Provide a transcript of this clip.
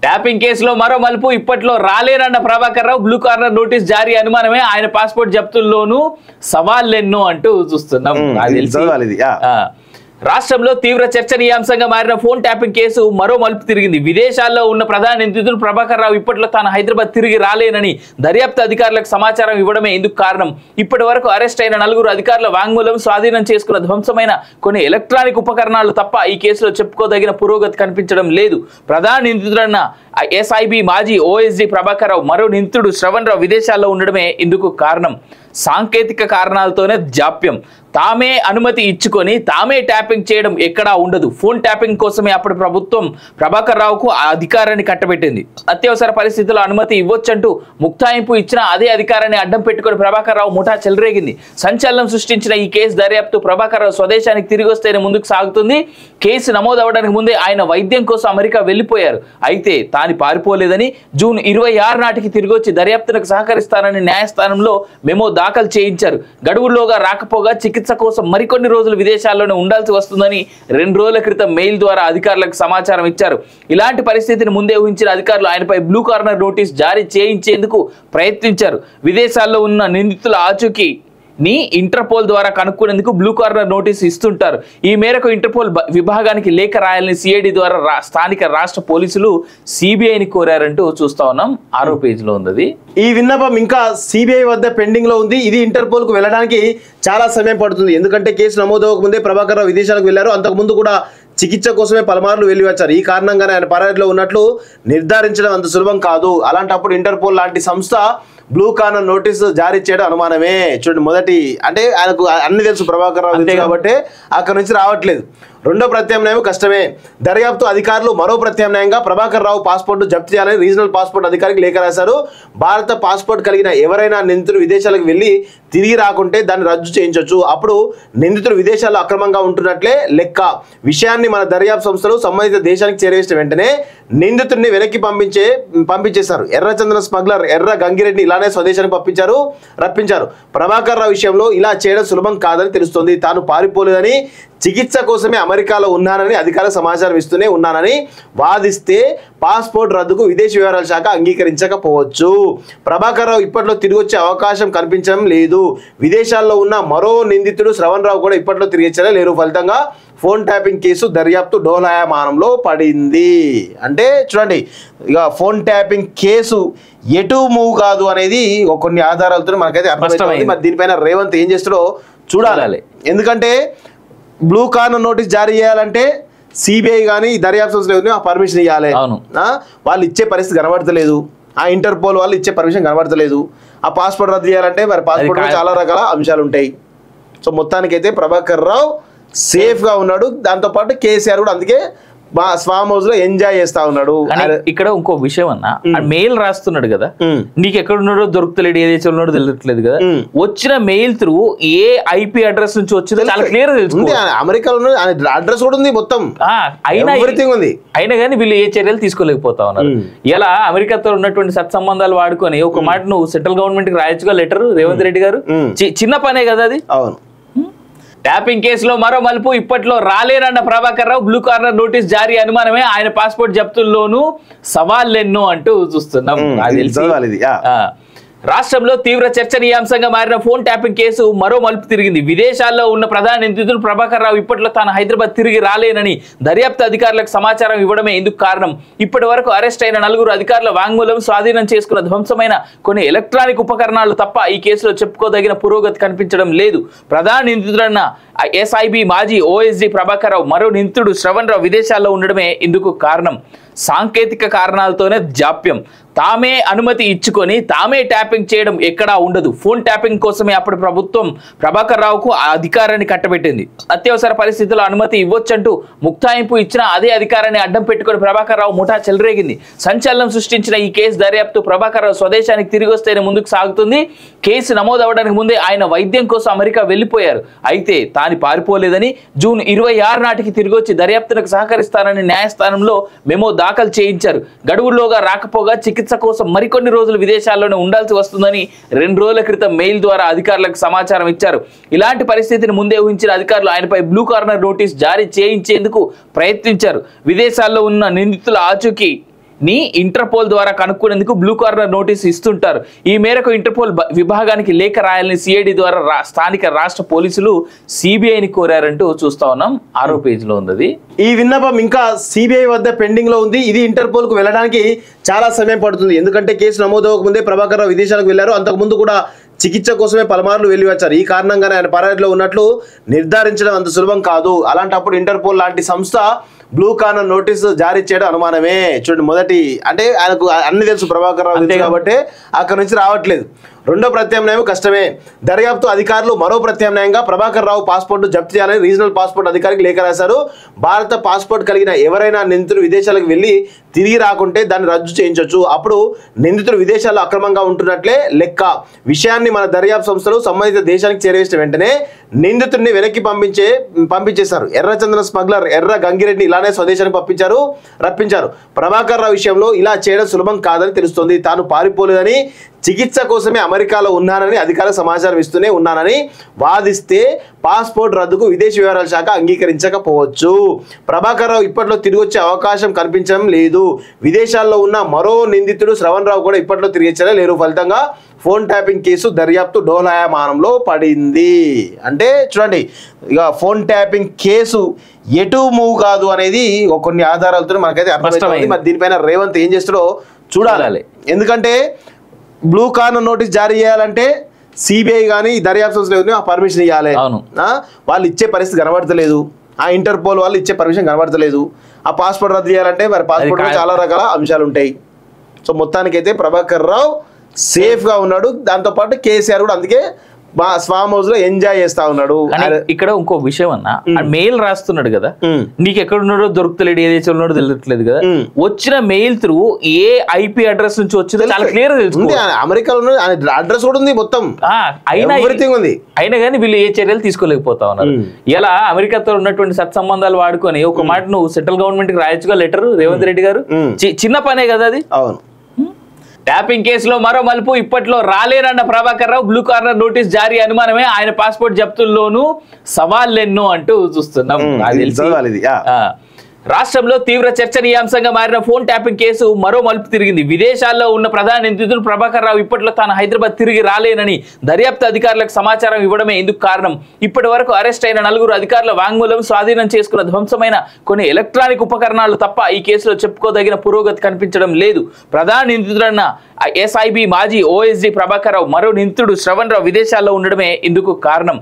Tapping కేసులో మరో మలుపు. ఇప్పట్లో రాలేనన్న Prabhakar Rao blue corner notice జారీ అనుమానమే ఆయన పాస్పోర్ట్ జప్తుల్లోనూ సవాళ్ళెన్నో అంటూ చూస్తున్నాం. రాష్ట్రంలో తీవ్ర చర్చనీయాంశంగా మారిన ఫోన్ ట్యాపింగ్ కేసు మరో మలుపు తిరిగింది. విదేశాల్లో ఉన్న ప్రధాన నిందితుడు ప్రభాకర్ రావు ఇప్పట్లో తాను హైదరాబాద్ తిరిగి రాలేనని దర్యాప్తు అధికారులకు సమాచారం ఇవ్వడమే ఇందుకు కారణం. ఇప్పటి వరకు అరెస్ట్ అయిన 4 అధికారుల వాంగ్మూలం, స్వాధీనం చేసుకున్న ధ్వంసమైన కొన్ని ఎలక్ట్రానిక్ ఉపకరణాలు తప్ప ఈ కేసులో చెప్పుకోదగిన పురోగతి కనిపించడం లేదు. ప్రధాన నిందితుడన్న ఎస్ఐబి మాజీ ఓఎస్డీ ప్రభాకర్ రావు, మరో నిందితుడు శ్రవణ్ రావు విదేశాల్లో ఉండడమే ఇందుకు కారణం. సాంకేతిక కారణాలతోనే జాప్యం. తామే అనుమతి ఇచ్చుకొని తామే ట్యాపింగ్ చేయడం ఎక్కడా ఉండదు. ఫోన్ ట్యాపింగ్ కోసమే అప్పుడు ప్రభుత్వం ప్రభాకర్ రావుకు ఆ అధికారాన్ని కట్టబెట్టింది. అత్యవసర పరిస్థితుల్లో అనుమతి ఇవ్వొచ్చంటూ ముక్తాయింపు ఇచ్చిన అదే అధికారాన్ని అడ్డం పెట్టుకుని ప్రభాకర్ రావు ముఠా చెలరేగింది. సంచలనం సృష్టించిన ఈ కేసు దర్యాప్తు ప్రభాకర్ రావు స్వదేశానికి తిరిగి వస్తేనే ముందుకు సాగుతుంది. కేసు నమోదవడానికి ముందే ఆయన వైద్యం కోసం అమెరికా వెళ్లిపోయారు. అయితే తాను పారిపోలేదని, జూన్ 26 నాటికి తిరిగి వచ్చి దర్యాప్తులకు సహకరిస్తానని న్యాయస్థానంలో మెమో దాఖలు చేయించారు. గడువులోగా రాకపోగా చికిత్స కోసం మరికొన్ని రోజులు విదేశాల్లోనే ఉండాల్సి వస్తుందని 2 రోజుల క్రితం మెయిల్ ద్వారా అధికారులకు సమాచారం ఇచ్చారు. ఇలాంటి పరిస్థితిని ముందే ఊహించిన అధికారులు ఆయనపై బ్లూ కార్నర్ నోటీస్ జారీ చేయించేందుకు ప్రయత్నించారు. విదేశాల్లో ఉన్న నిందితుల ఆచూకీ ని ఇంటర్పోల్ ద్వారా కనుక్కునేందుకు బ్లూ కార్నర్ నోటీస్ ఇస్తుంటారు. ఈ మేరకు ఇంటర్పోల్ విభాగానికి లేఖ రాయాలని సిఐడి ద్వారా స్థానిక రాష్ట్ర పోలీసులు సిబిఐని కోరారంటూ చూస్తా ఉన్నాం. 6వ పేజీలో ఉంది. ఈ విన్నపం ఇంకా సిబిఐ వద్ద పెండింగ్ లో ఉంది. ఇది ఇంటర్పోల్ కు వెళ్ళడానికి చాలా సమయం పడుతుంది. ఎందుకంటే కేసు నమోదవక ముందే ప్రభాకర్ రావు విదేశాలకు వెళ్లారు. అంతకుముందు కూడా చికిత్స కోసమే పలుమార్లు వెళ్లి వచ్చారు. ఈ కారణంగానే ఆయన పరారీలో ఉన్నట్లు నిర్ధారించడం అంత సులభం కాదు. అలాంటప్పుడు ఇంటర్పోల్ లాంటి సంస్థ బ్లూ కార్నర్ నోటీసు జారీ చేయడం అనుమానమే. చూడండి, మొదటి అంటే ఆయనకు అన్ని తెలుసు ప్రభాకర్ రావు కాబట్టి అక్కడ నుంచి రావట్లేదు. రెండో ప్రత్యామ్నాయం కష్టమే. దర్యాప్తు అధికారులు మరో ప్రత్యామ్నాయంగా ప్రభాకర్ రావు పాస్పోర్ట్ జప్తు చేయాలని రీజనల్ పాస్పోర్ట్ అధికారికి లేఖ రాశారు. భారత పాస్పోర్ట్ కలిగిన ఎవరైనా నిందితులు విదేశాలకు వెళ్లి తిరిగి రాకుంటే దాన్ని రద్దు చేయించవచ్చు. అప్పుడు నిందితులు విదేశాల్లో అక్రమంగా ఉంటున్నట్లే లెక్క. విషయాన్ని మన దర్యాప్తు సంస్థలు సంబంధిత దేశానికి చేరవేసిన వెంటనే నిందితుడిని వెనక్కి పంపించేశారు. ఎర్రచందన స్మగ్లర్ ఎర్ర గంగిరెడ్డిని ఇలానే స్వదేశానికి రప్పించారు. ప్రభాకర్ రావు విషయంలో ఇలా చేయడం సులభం కాదని తెలుస్తోంది. తాను పారిపోలేదని, చికిత్స కోసమే అమెరికాలో ఉన్నానని అధికారులకు సమాచారం ఇస్తూనే ఉన్నానని వాదిస్తే పాస్పోర్ట్ రద్దుకు విదేశీ వ్యవహారాల శాఖ అంగీకరించకపోవచ్చు. ప్రభాకర్ రావు ఇప్పట్లో తిరిగి వచ్చే అవకాశం కనిపించడం లేదు. విదేశాల్లో ఉన్న మరో నిందితుడు శ్రవణ్ రావు కూడా ఇప్పట్లో తిరిగి వచ్చేలా లేరు. ఫలితంగా ఫోన్ ట్యాపింగ్ కేసు దర్యాప్తు డోలాయమానంలో పడింది. అంటే చూడండి, ఇక ఫోన్ ట్యాపింగ్ కేసు ఎటు మూవ్ కాదు అనేది కొన్ని ఆధారాలతో మనకైతే అర్థమవుతుంది. మరి దీనిపైన రేవంత్ ఏం చేస్తాడో చూడాలి. ఎందుకంటే బ్లూ కార్నర్ నోటీస్ జారీ చేయాలంటే సిబిఐ కానీ దర్యాప్తు సంస్థలు పర్మిషన్ ఇవ్వాలి. వాళ్ళు ఇచ్చే పరిస్థితి కనబడతలేదు. ఆ ఇంటర్పోల్ వాళ్ళు ఇచ్చే పర్మిషన్ కనబడతలేదు. ఆ పాస్పోర్ట్ రద్దు చేయాలంటే మరి పాస్పోర్ట్ చాలా రకాల అంశాలు ఉంటాయి. సో మొత్తానికైతే ప్రభాకర్ రావు సేఫ్ గా ఉన్నాడు. దాంతో పాటు కేసీఆర్ కూడా అందుకే ఫామ్ హౌస్ లో ఎంజాయ్ చేస్తా ఉన్నాడు. ఇక్కడ ఇంకో విషయం అన్న, మెయిల్ రాస్తున్నాడు కదా, నీకు ఎక్కడ ఉన్నాడో దొరుకుతలేడు, ఏ దేశంలో ఉన్నాడో తెలియట్లేదు కదా. వచ్చిన mail through a IP address నుంచి వచ్చిందో చాలా క్లియర్ గా తెలుస్తుంది. అమెరికాలో అడ్రస్ కూడా ఉంది, మొత్తం అయినా కానీ వీళ్ళు ఏ చర్యలు తీసుకోలేకపోతా ఉన్నారు. ఇలా అమెరికాతో ఉన్నటువంటి సత్సంబంధాలు వాడుకొని ఒక మాట నువ్వు సెంట్రల్ గవర్నమెంట్ కి రాయొచ్చుగా లెటర్. రేవంత్ రెడ్డి గారు చిన్న పనే కదా అది. అవును. ట్యాపింగ్ కేసులో మరో మలుపు. ఇప్పట్లో రాలేనన్న Prabhakar Rao blue corner notice జారీ అనుమానమే ఆయన పాస్పోర్ట్ జప్తుల్లోనూ సవాళ్ళెన్నో అంటూ చూస్తున్నాం. రాష్ట్రంలో తీవ్ర చర్చనీయాంశంగా మారిన ఫోన్ ట్యాపింగ్ కేసు మరో మలుపు తిరిగింది. విదేశాల్లో ఉన్న ప్రధాన నిందితుడు ప్రభాకర్ రావు ఇప్పట్లో తాను హైదరాబాద్ తిరిగి రాలేనని దర్యాప్తు అధికారులకు సమాచారం ఇవ్వడమే ఇందుకు కారణం. ఇప్పటి వరకు అరెస్ట్ అయిన 4 అధికారుల వాంగ్మూలం, స్వాధీనం చేసుకున్న ధ్వంసమైన కొన్ని ఎలక్ట్రానిక్ ఉపకరణాలు తప్ప ఈ కేసులో చెప్పుకోదగిన పురోగతి కనిపించడం లేదు. ప్రధాన నిందితుడన్న ఎస్ఐబి మాజీ ఓఎస్డీ ప్రభాకర్ రావు, మరో నిందితుడు శ్రవణ్ రావు విదేశాల్లో ఉండడమే ఇందుకు కారణం. సాంకేతిక కారణాలతోనే జాప్యం. తామే అనుమతి ఇచ్చుకొని తామే ట్యాపింగ్ చేయడం ఎక్కడా ఉండదు. ఫోన్ ట్యాపింగ్ కోసమే అప్పుడు ప్రభుత్వం ప్రభాకర్ రావుకు ఆ అధికారాన్ని కట్టబెట్టింది. అత్యవసర పరిస్థితుల్లో అనుమతి ఇవ్వొచ్చంటూ ముక్తాయింపు ఇచ్చిన అదే అధికారాన్ని అడ్డం పెట్టుకుని ప్రభాకర్ రావు ముఠా చెలరేగింది. సంచలనం సృష్టించిన ఈ కేసు దర్యాప్తు ప్రభాకర్ రావు స్వదేశానికి తిరిగి వస్తేనే ముందుకు సాగుతుంది. కేసు నమోదవడానికి ముందే ఆయన వైద్యం కోసం అమెరికా వెళ్లిపోయారు. అయితే తాను పారిపోలేదని, జూన్ 26 నాటికి తిరిగి వచ్చి దర్యాప్తులకు సహకరిస్తానని న్యాయస్థానంలో మెమో దాఖలు చేయించారు. గడువులోగా రాకపోగా చికిత్స చికిత్స కోసం మరికొన్ని రోజులు విదేశాల్లోనే ఉండాల్సి వస్తుందని 2 రోజుల క్రితం మెయిల్ ద్వారా అధికారులకు సమాచారం ఇచ్చారు. ఇలాంటి పరిస్థితిని ముందే ఊహించిన అధికారులు ఆయనపై బ్లూ కార్నర్ నోటీస్ జారీ చేయించేందుకు ప్రయత్నించారు. విదేశాల్లో ఉన్న నిందితుల ఆచూకీ ని ఇంటర్పోల్ ద్వారా కనుక్కునేందుకు బ్లూ కార్నర్ నోటీస్ ఇస్తుంటారు. ఈ మేరకు ఇంటర్పోల్ విభాగానికి లేఖ రాయాలని సిఐడి ద్వారా స్థానిక రాష్ట్ర పోలీసులు సిబిఐని కోరారంటూ చూస్తా ఉన్నాం. 6వ పేజీలో ఉంది. ఈ విన్నపం ఇంకా సిబిఐ వద్ద పెండింగ్ లో ఉంది. ఇది ఇంటర్పోల్ కు వెళ్ళడానికి చాలా సమయం పడుతుంది. ఎందుకంటే కేసు నమోదవక ముందే ప్రభాకర్ రావు విదేశాలకు వెళ్లారు. అంతకుముందు కూడా చికిత్స కోసమే పలుమార్లు వెళ్లి వచ్చారు. ఈ కారణంగానే ఆయన పరారీలో ఉన్నట్లు నిర్ధారించడం అంత సులభం కాదు. అలాంటప్పుడు ఇంటర్పోల్ లాంటి సంస్థ బ్లూ కార్నర్ నోటీసు జారీ చేయడం అనుమానమే. చూడండి, మొదటి అంటే ఆయనకు అన్ని తెలుసు ప్రభాకర్ రావు అంతే కాబట్టి అక్కడ నుంచి రావట్లేదు. రెండో ప్రత్యామ్నాయం కష్టమే. దర్యాప్తు అధికారులు మరో ప్రత్యామ్నాయంగా ప్రభాకర్ రావు పాస్పోర్ట్ జప్తు చేయాలని రీజనల్ పాస్పోర్ట్ అధికారికి లేఖ రాశారు. భారత పాస్పోర్ట్ కలిగిన ఎవరైనా నిందితులు విదేశాలకు వెళ్లి తిరిగి రాకుంటే దాన్ని రద్దు చేయించవచ్చు. అప్పుడు నిందితులు విదేశాల్లో అక్రమంగా ఉంటున్నట్లే లెక్క. విషయాన్ని మన దర్యాప్తు సంస్థలు సంబంధిత దేశానికి చేరవేసిన వెంటనే నిందితుడిని వెనక్కి పంపించేశారు. ఎర్రచందన స్మగ్లర్ ఎర్ర గంగిరెడ్డిని ఇలానే స్వదేశానికి రప్పించారు. ప్రభాకర్ రావు విషయంలో ఇలా చేయడం సులభం కాదని తెలుస్తోంది. తాను పారిపోలేదని, చికిత్స కోసమే అమెరికాలో ఉన్నానని, అధికారులకు సమాచారం ఇస్తూనే ఉన్నానని వాదిస్తే పాస్పోర్ట్ రద్దుకు విదేశీ వ్యవహారాల శాఖ అంగీకరించకపోవచ్చు. ప్రభాకర్ రావు ఇప్పట్లో తిరిగి వచ్చే అవకాశం కనిపించడం లేదు. విదేశాల్లో ఉన్న మరో నిందితుడు శ్రవణ్ రావు కూడా ఇప్పట్లో తిరిగి వచ్చేలా లేరు. ఫలితంగా ఫోన్ ట్యాపింగ్ కేసు దర్యాప్తు డోలాయమానంలో పడింది. అంటే చూడండి, ఇక ఫోన్ ట్యాపింగ్ కేసు ఎటు మూవ్ కాదు అనేది కొన్ని ఆధారాలతో మనకైతే అర్థమవుతుంది. మరి దీనిపైన రేవంత్ ఏం చేస్తాడో చూడాలి. ఎందుకంటే బ్లూ కార్నర్ నోటీస్ జారీ చేయాలంటే సిబిఐ కానీ దర్యాప్తు సంస్థలు పర్మిషన్ ఇవ్వాలి. వాళ్ళు ఇచ్చే పరిస్థితి కనబడతలేదు. ఆ ఇంటర్పోల్ వాళ్ళు ఇచ్చే పర్మిషన్ కనబడతలేదు. ఆ పాస్పోర్ట్ రద్దు చేయాలంటే మరి పాస్పోర్ట్ చాలా రకాల అంశాలు ఉంటాయి. సో మొత్తానికైతే ప్రభాకర్ రావు సేఫ్ గా ఉన్నాడు. దాంతో పాటు కేసీఆర్ కూడా అందుకే ఫామ్ హౌస్ లో ఎంజాయ్ చేస్తా ఉన్నాడు. ఇక్కడ ఇంకో విషయం అన్న, మెయిల్ రాస్తున్నాడు కదా, నీకు ఎక్కడ ఉన్నాడో దొరుకుతలేడు, ఏ దేశంలో ఉన్నాడో తెలియట్లేదు కదా. వచ్చిన mail through a IP address నుంచి వచ్చిందో చాలా క్లియర్ తెలుస్తుంది. అమెరికాలో అడ్రస్ కూడా ఉంది మొత్తం, అయినా కానీ వీళ్ళు ఏ చర్యలు తీసుకోలేకపోతా ఉన్నారు. ఇలా అమెరికాతో ఉన్నటువంటి సత్సంబంధాలు వాడుకొని ఒక మాట నువ్వు సెంట్రల్ గవర్నమెంట్ కి రాయొచ్చుగా లెటర్ రేవంత్ రెడ్డి గారు. చిన్న పనే కదా అది. అవును. ట్యాపింగ్ కేసులో మరో మలుపు. ఇప్పట్లో రాలేనన్న Prabhakar Rao blue corner notice జారీ అనుమానమే. ఆయన పాస్పోర్ట్ జప్తుల్లోనూ సవాళ్ళెన్నో అంటూ చూస్తున్నాం. రాష్ట్రంలో తీవ్ర చర్చనీయాంశంగా మారిన ఫోన్ ట్యాపింగ్ కేసు మరో మలుపు తిరిగింది. విదేశాల్లో ఉన్న ప్రధాన నిందితుడు ప్రభాకర్ రావు ఇప్పట్లో తాను హైదరాబాద్ తిరిగి రాలేనని దర్యాప్తు అధికారులకు సమాచారం ఇవ్వడమే ఇందుకు కారణం. ఇప్పటి వరకు అరెస్ట్ అయిన 4 అధికారుల వాంగ్మూలం, స్వాధీనం చేసుకున్న ధ్వంసమైన కొన్ని ఎలక్ట్రానిక్ ఉపకరణాలు తప్ప ఈ కేసులో చెప్పుకోదగిన పురోగతి కనిపించడం లేదు. ప్రధాన నిందితుడన్న ఎస్ఐబి మాజీ ఓఎస్డీ ప్రభాకర్ రావు, మరో నిందితుడు శ్రవణ్ రావు విదేశాల్లో ఉండడమే ఇందుకు కారణం.